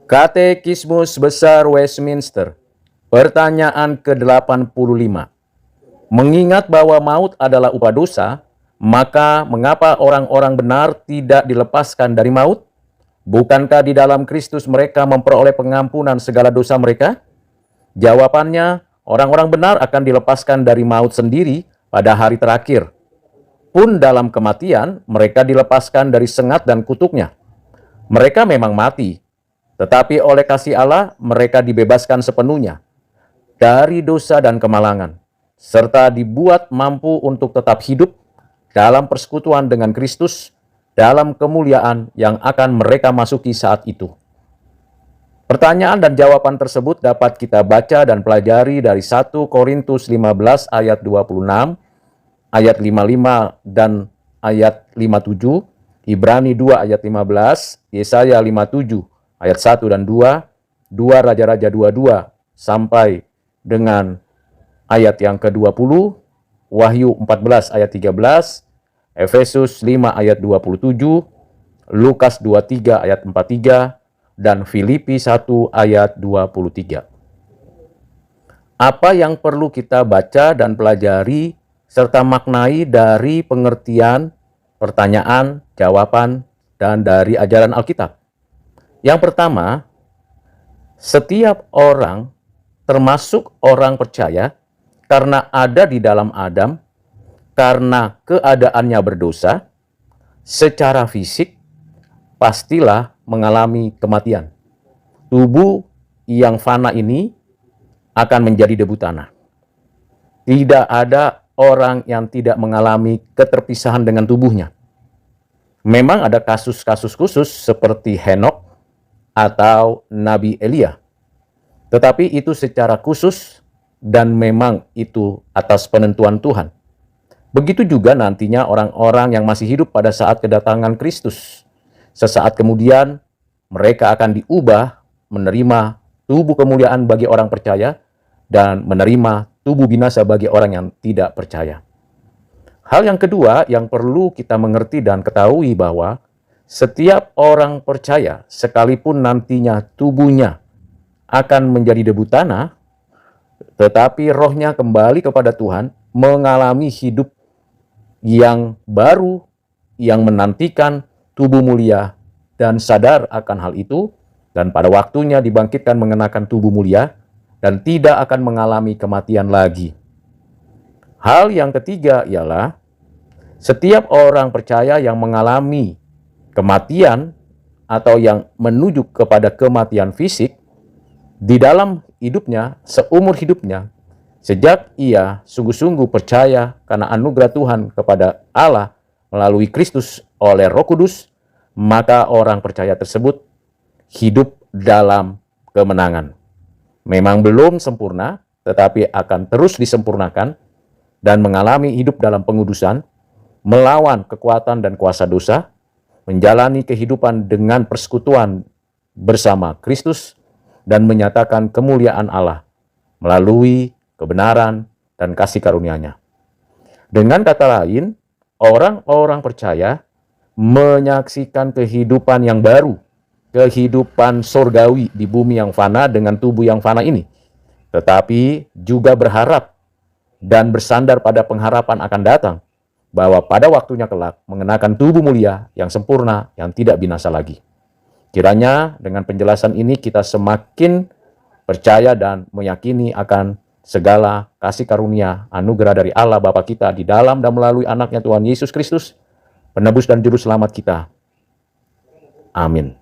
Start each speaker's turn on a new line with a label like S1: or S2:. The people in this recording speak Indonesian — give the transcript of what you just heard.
S1: Katekismus Besar Westminster. Pertanyaan ke-85. Mengingat bahwa maut adalah upah dosa, maka mengapa orang-orang benar tidak dilepaskan dari maut? Bukankah di dalam Kristus mereka memperoleh pengampunan segala dosa mereka? Jawabannya, orang-orang benar akan dilepaskan dari maut sendiri pada hari terakhir. Pun dalam kematian, mereka dilepaskan dari sengat dan kutuknya. Mereka memang mati, tetapi oleh kasih Allah, mereka dibebaskan sepenuhnya dari dosa dan kemalangan, serta dibuat mampu untuk tetap hidup dalam persekutuan dengan Kristus dalam kemuliaan yang akan mereka masuki saat itu. Pertanyaan dan jawaban tersebut dapat kita baca dan pelajari dari 1 Korintus 15 ayat 26, ayat 55 dan ayat 57, Ibrani 2 ayat 15, Yesaya 57 ayat 1 dan 2, 2 Raja-Raja 22 sampai dengan ayat yang ke-20, Wahyu 14 ayat 13, Efesus 5 ayat 27, Lukas 23 ayat 43, dan Filipi 1 ayat 23. Apa yang perlu kita baca dan pelajari serta maknai dari pengertian, pertanyaan, jawaban, dan dari ajaran Alkitab? Yang pertama, setiap orang, termasuk orang percaya, karena ada di dalam Adam, karena keadaannya berdosa, secara fisik, pastilah mengalami kematian. Tubuh yang fana ini akan menjadi debu tanah. Tidak ada orang yang tidak mengalami keterpisahan dengan tubuhnya. Memang ada kasus-kasus khusus seperti Henokh atau Nabi Elia. Tetapi itu secara khusus dan memang itu atas penentuan Tuhan. Begitu juga nantinya orang-orang yang masih hidup pada saat kedatangan Kristus. Sesaat kemudian mereka akan diubah menerima tubuh kemuliaan bagi orang percaya dan menerima tubuh binasa bagi orang yang tidak percaya. Hal yang kedua yang perlu kita mengerti dan ketahui bahwa setiap orang percaya, sekalipun nantinya tubuhnya akan menjadi debu tanah, tetapi rohnya kembali kepada Tuhan, mengalami hidup yang baru, yang menantikan tubuh mulia, dan sadar akan hal itu, dan pada waktunya dibangkitkan mengenakan tubuh mulia, dan tidak akan mengalami kematian lagi. Hal yang ketiga ialah, setiap orang percaya yang mengalami kematian atau yang menuju kepada kematian fisik di dalam hidupnya, seumur hidupnya, sejak ia sungguh-sungguh percaya karena anugerah Tuhan kepada Allah melalui Kristus oleh Roh Kudus, maka orang percaya tersebut hidup dalam kemenangan. Memang belum sempurna, tetapi akan terus disempurnakan dan mengalami hidup dalam pengudusan, melawan kekuatan dan kuasa dosa, menjalani kehidupan dengan persekutuan bersama Kristus, dan menyatakan kemuliaan Allah melalui kebenaran dan kasih karunia-Nya. Dengan kata lain, orang-orang percaya menyaksikan kehidupan yang baru, kehidupan surgawi di bumi yang fana dengan tubuh yang fana ini, tetapi juga berharap dan bersandar pada pengharapan akan datang, bahwa pada waktunya kelak mengenakan tubuh mulia yang sempurna yang tidak binasa lagi. Kiranya dengan penjelasan ini kita semakin percaya dan meyakini akan segala kasih karunia anugerah dari Allah Bapa kita di dalam dan melalui anaknya Tuhan Yesus Kristus, penebus dan juru selamat kita. Amin.